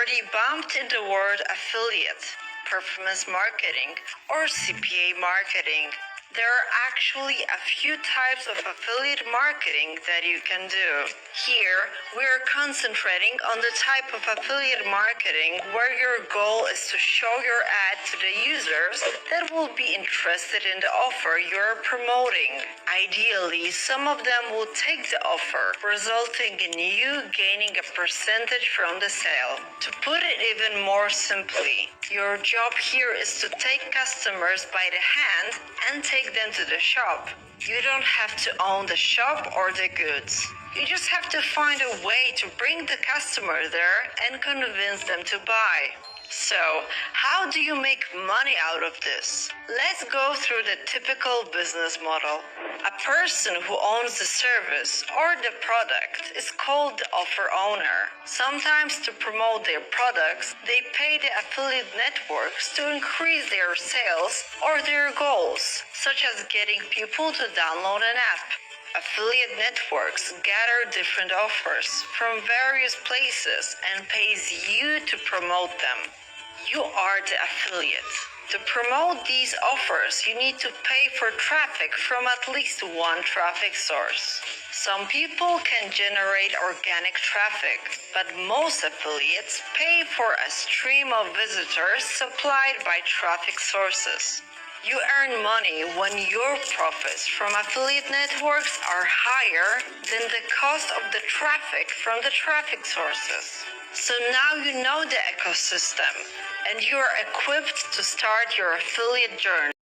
already bumped in the word affiliate, performance marketing, or CPA marketing. There are actually a few types of affiliate marketing that you can do. Here, we are concentrating on the type of affiliate marketing where your goal is to show your ad to the users that will be interested in the offer you're promoting. Ideally, some of them will take the offer, resulting in you gaining a percentage from the sale. To put it even more simply, your job here is to take customers by the hand and take them to the shop. You don't have to own the shop or the goods. You just have to find a way to bring the customer there and convince them to buy. So, how do you make money out of this? Let's go through the typical business model. A person who owns the service or the product is called the offer owner. Sometimes to promote their products, they pay the affiliate networks to increase their sales or their goals, such as getting people to download an app. Affiliate networks gather different offers from various places and pays you to promote them. You are the affiliate. To promote these offers, you need to pay for traffic from at least one traffic source. Some people can generate organic traffic, but most affiliates pay for a stream of visitors supplied by traffic sources. You earn money when your profits from affiliate networks are higher than the cost of the traffic from the traffic sources. So now you know the ecosystem and you are equipped to start your affiliate journey.